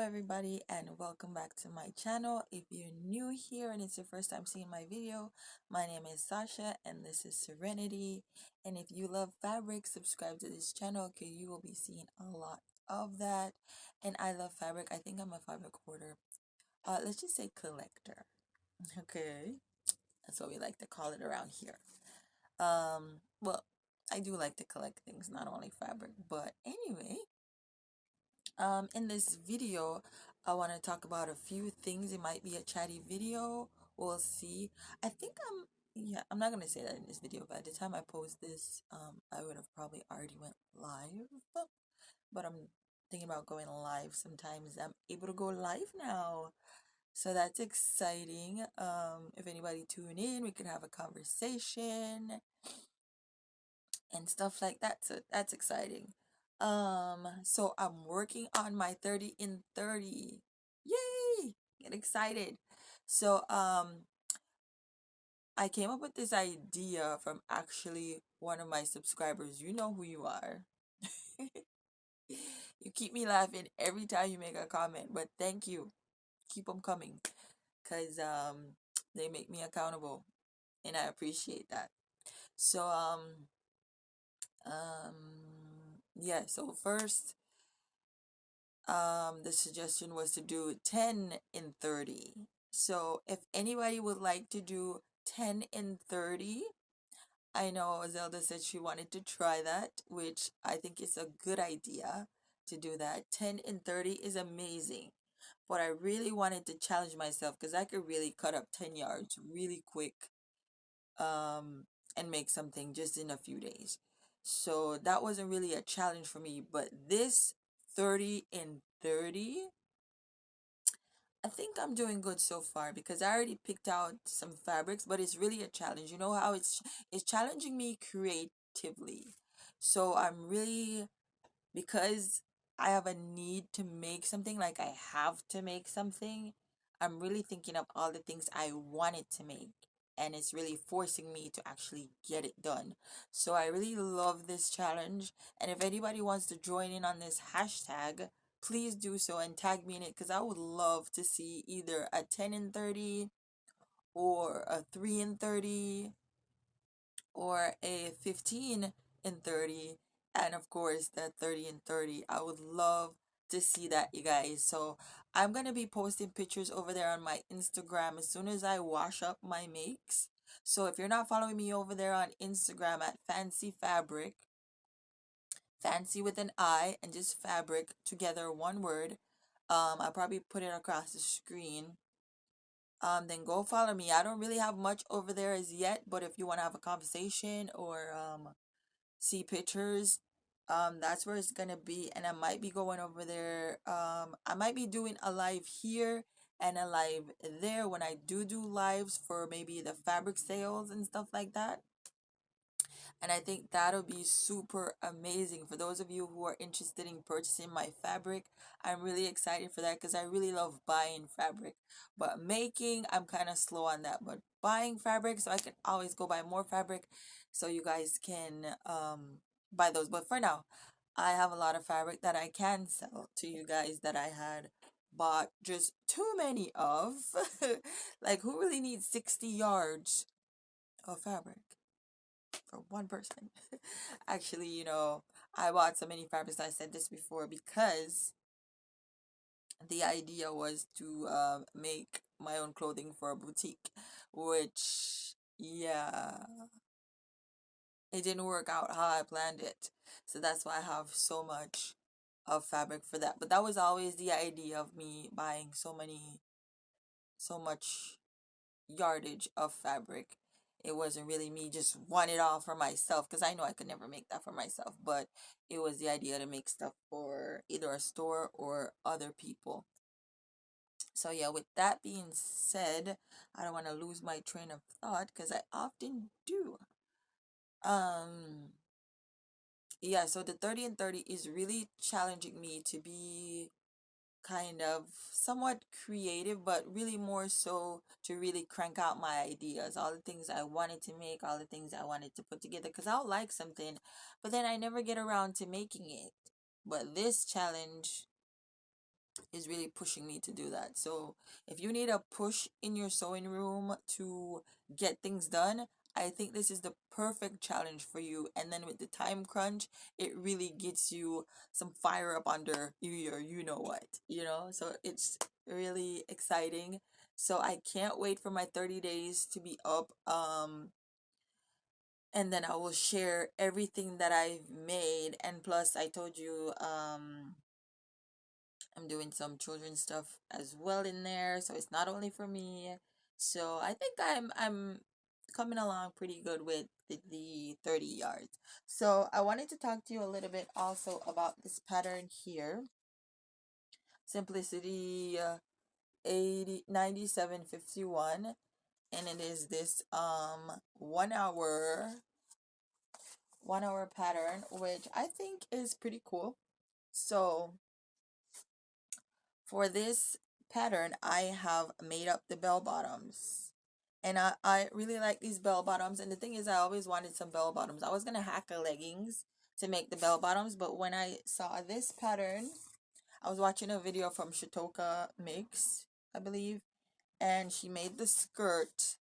everybody, and welcome back to my channel. If you're new here and it's your first time seeing my video, my name is Sasha and this is Serenity. And if you love fabric, subscribe to this channel because you will be seeing a lot of that. And I love fabric. I think I'm a fabric hoarder. Let's just say collector. Okay, that's what we like to call it around here. Well, I do like to collect things, not only fabric, but anyway. In this video, I want to talk about a few things. It might be a chatty video. We'll see. I think yeah, I'm not gonna say that in this video. By the time I post this, I would have probably already went live. But I'm thinking about going live. Sometimes I'm able to go live now, so that's exciting. If anybody tune in, we can have a conversation and stuff like that. So that's exciting. So I'm working on my 30 in 30. Yay! Get excited. So I came up with this idea from actually one of my subscribers. You know who you are. You keep me laughing every time you make a comment, but thank you. Keep them coming cuz they make me accountable and I appreciate that. So yeah, so first the suggestion was to do 10 in 30. So if anybody would like to do 10 in 30, I know Zelda said she wanted to try that, which I think is a good idea to do that. 10 in 30 is amazing. But I really wanted to challenge myself because I could really cut up 10 yards really quick and make something just in a few days. So that wasn't really a challenge for me, but this 30 in 30, I think I'm doing good so far because I already picked out some fabrics, but it's really a challenge. You know how it's challenging me creatively. So I'm really, because I have a need to make something, like I have to make something, I'm really thinking of all the things I wanted to make. And it's really forcing me to actually get it done. So I really love this challenge. And if anybody wants to join in on this hashtag, please do so and tag me in it because I would love to see either a 10 in 30 or a 3 in 30 or a 15 and 30, and of course the 30 and 30. I would love to see that, you guys. So I'm gonna be posting pictures over there on my Instagram as soon as I wash up my makes. So if you're not following me over there on Instagram at Fancy Fabric, fancy with an I and just fabric together, one word, I'll probably put it across the screen. Then go follow me. I don't really have much over there as yet, but if you want to have a conversation or see pictures, that's where it's gonna be. And I might be going over there. I might be doing a live here and a live there when I do lives for maybe the fabric sales and stuff like that. And I think that'll be super amazing for those of you who are interested in purchasing my fabric. I'm really excited for that because I really love buying fabric, but making, I'm kind of slow on that. But buying fabric, so I can always go buy more fabric so you guys can buy those. But for now, I have a lot of fabric that I can sell to you guys that I had bought just too many of. Like, who really needs 60 yards of fabric for one person? Actually, I bought so many fabrics. I said this before because the idea was to make my own clothing for a boutique, which, yeah, it didn't work out how I planned it. So that's why I have so much of fabric for that. But that was always the idea of me buying so much yardage of fabric. It wasn't really me just want it all for myself because I know I could never make that for myself, but it was the idea to make stuff for either a store or other people. So yeah, with that being said, I don't want to lose my train of thought because I often do. Um yeah, so the 30 and 30 is really challenging me to be kind of somewhat creative, but really more so to really crank out my ideas, all the things I wanted to make, all the things I wanted to put together. Because I'll like something, but then I never get around to making it. But this challenge is really pushing me to do that. So if you need a push in your sewing room to get things done, I think this is the perfect challenge for you. And then with the time crunch, it really gets you some fire up under your you know what, you know? So it's really exciting. So I can't wait for my 30 days to be up. And then I will share everything that I've made. And plus I told you I'm doing some children's stuff as well in there, so it's not only for me. So I think I'm coming along pretty good with the 30 yards. So I wanted to talk to you a little bit also about this pattern here. Simplicity 9751, and it is this 1 hour pattern, which I think is pretty cool. So for this pattern, I have made up the bell bottoms. And I really like these bell bottoms. And the thing is, I always wanted some bell bottoms. I was going to hack a leggings to make the bell bottoms. But when I saw this pattern, I was watching a video from Shatoka Mix, I believe. And she made the skirt.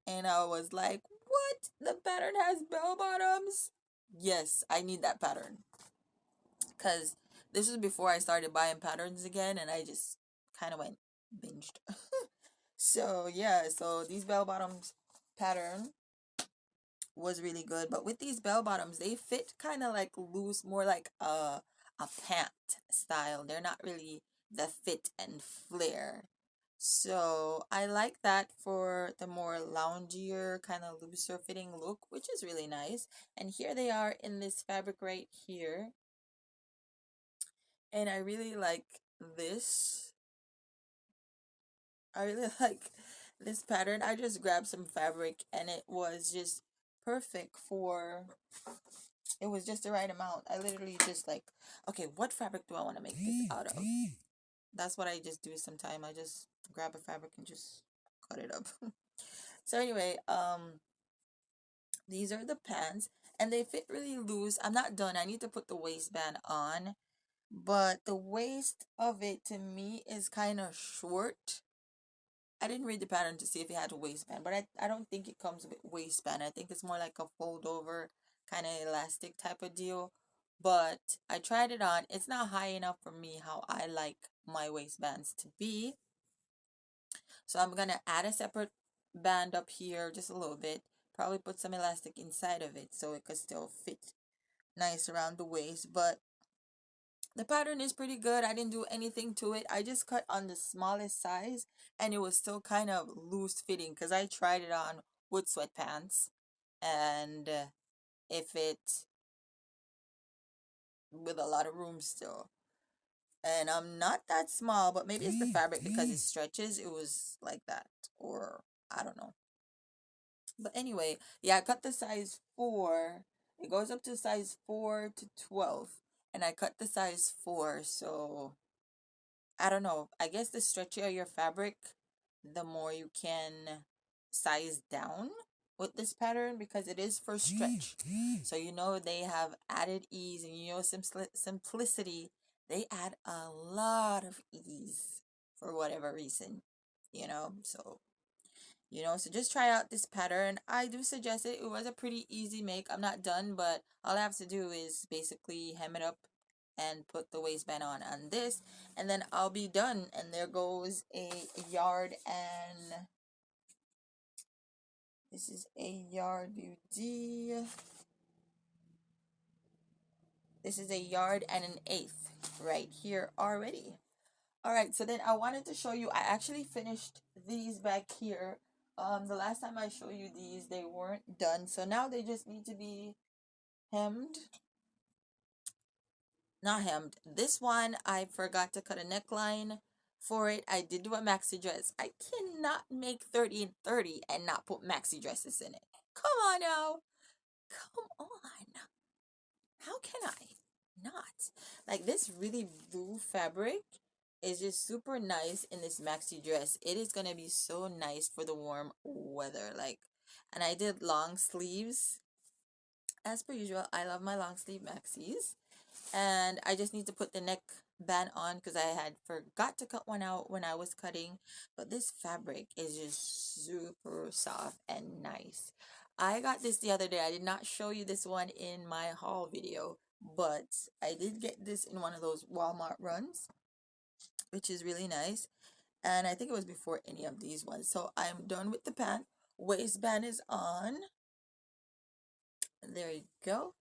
And I was like, what? The pattern has bell bottoms? Yes, I need that pattern. Because this was before I started buying patterns again, and I just kind of went binged. So yeah, so these bell bottoms pattern was really good, but with these bell bottoms, they fit kind of like loose, more like a pant style. They're not really the fit and flare. So I like that for the more loungier, kind of looser fitting look, which is really nice. And here they are in this fabric right here. And I really like this. I really like this pattern. I just grabbed some fabric and it was just perfect for, it was just the right amount. I literally just like, okay, what fabric do I want to make this out of? That's what I just do sometimes. I just grab a fabric and just cut it up. So anyway, these are the pants and they fit really loose. I'm not done. I need to put the waistband on, but the waist of it to me is kind of short. I didn't read the pattern to see if it had a waistband, but I don't think it comes with waistband. I think it's more like a fold over kind of elastic type of deal. But I tried it on. It's not high enough for me how I like my waistbands to be. So I'm going to add a separate band up here just a little bit. Probably put some elastic inside of it so it could still fit nice around the waist. But the pattern is pretty good. I didn't do anything to it. I just cut on the smallest size and it was still kind of loose fitting because I tried it on with sweatpants and it fit with a lot of room still. And I'm not that small, but maybe it's the fabric because it stretches. It was like that, or I don't know. But anyway, yeah, I cut the size 4. It goes up to size 4 to 12. And I cut the size 4, so I don't know. I guess the stretchier your fabric, the more you can size down with this pattern because it is for stretch. So you know they have added ease and you know simplicity. They add a lot of ease for whatever reason, you know. So so just try out this pattern. I do suggest it. It was a pretty easy make. I'm not done, but all I have to do is basically hem it up and put the waistband on this, and then I'll be done. And there goes a yard, and this is a yard beauty. This is a yard and an eighth right here already. All right, so then I wanted to show you, I actually finished these back here. The last time I showed you these, they weren't done. So now they just need to be hemmed. Not hemmed. This one, I forgot to cut a neckline for it. I did do a maxi dress. I cannot make 30 and 30 and not put maxi dresses in it. Come on now. Come on. How can I not? Like this really blue fabric is just super nice in this maxi dress. It is going to be so nice for the warm weather. And I did long sleeves. As per usual, I love my long sleeve maxis. And I just need to put the band on because I had forgot to cut one out when I was cutting. But this fabric is just super soft and nice. I got this the other day. I did not show you this one in my haul video, but I did get this in one of those Walmart runs, which is really nice. And I think it was before any of these ones. So I'm done with the pant. Waistband is on. There you go.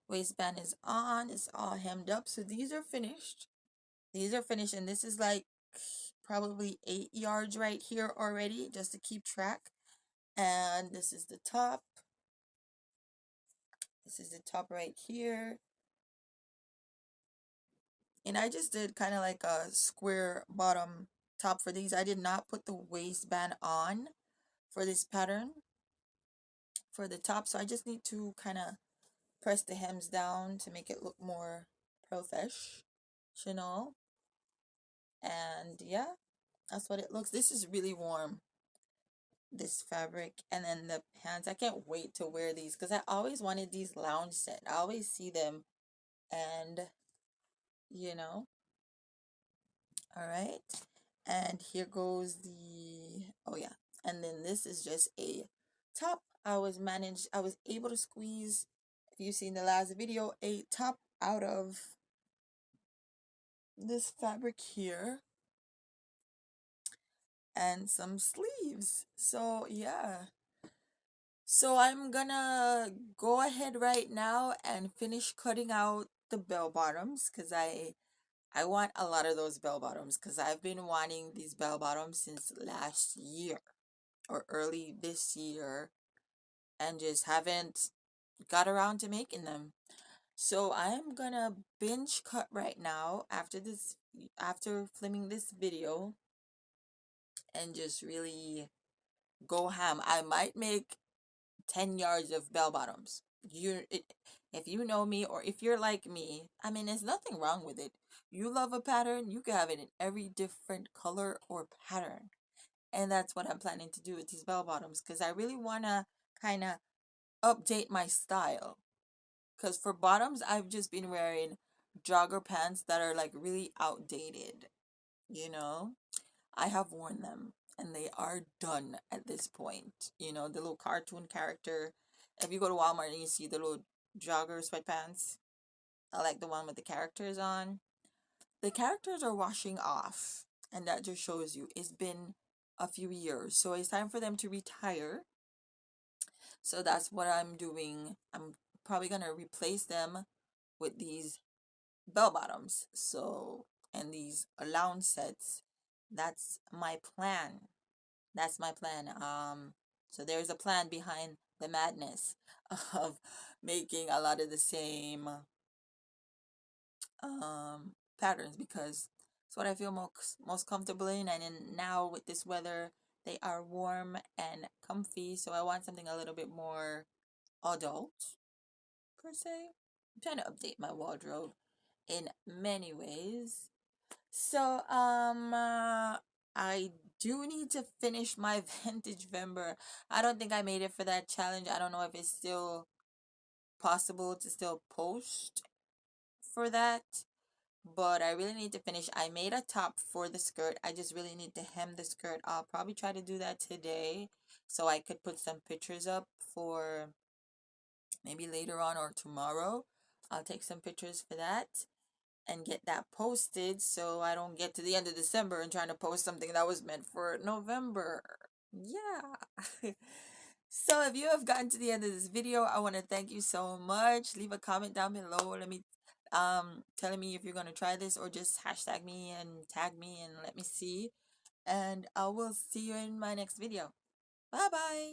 Waistband is on. It's all hemmed up. So these are finished. These are finished, and this is like probably 8 yards right here already, just to keep track. And this is the top. This is the top right here. And I just did kind of like a square bottom top for these. I did not put the waistband on for this pattern for the top, so I just need to kind of press the hems down to make it look more professional. And yeah, that's what it looks. This is really warm, this fabric. And then the pants, I can't wait to wear these because I always wanted these lounge set. I always see them, and you know, all right. And here goes the, oh yeah, and then this is just a top. I was able to squeeze, if you've seen the last video, a top out of this fabric here and some sleeves. So yeah, so I'm gonna go ahead right now and finish cutting out the bell bottoms because I want a lot of those bell bottoms because I've been wanting these bell bottoms since last year or early this year and just haven't got around to making them. So I'm gonna binge cut right now after this, after filming this video, and just really go ham. I might make 10 yards of bell bottoms. If you know me, or if you're like me, I mean, there's nothing wrong with it. You love a pattern, you can have it in every different color or pattern. And that's what I'm planning to do with these bell bottoms because I really want to kind of update my style. Because for bottoms, I've just been wearing jogger pants that are like really outdated, you know? I have worn them and they are done at this point. You know, the little cartoon character. If you go to Walmart and you see the little jogger sweatpants, I like the one with the characters on. The characters are washing off, and that just shows you it's been a few years. So it's time for them to retire. So that's what I'm doing. I'm probably gonna replace them with these bell bottoms. So, and these lounge sets. That's my plan. That's my plan. So there's a plan behind the madness of making a lot of the same patterns because it's what I feel most comfortable in. And then now with this weather, they are warm and comfy. So I want something a little bit more adult per se. I'm trying to update my wardrobe in many ways. So I do need to finish my vintage Vember. I don't think I made it for that challenge. I don't know if it's still possible to still post for that, but I really need to finish. I made a top for the skirt. I just really need to hem the skirt. I'll probably try to do that today so I could put some pictures up for maybe later on or tomorrow. I'll take some pictures for that and get that posted so I don't get to the end of December and trying to post something that was meant for November. Yeah. So if you have gotten to the end of this video, I want to thank you so much. Leave a comment down below. Let me telling me if you're going to try this, or just hashtag me and tag me and let me see. And I will see you in my next video. Bye bye.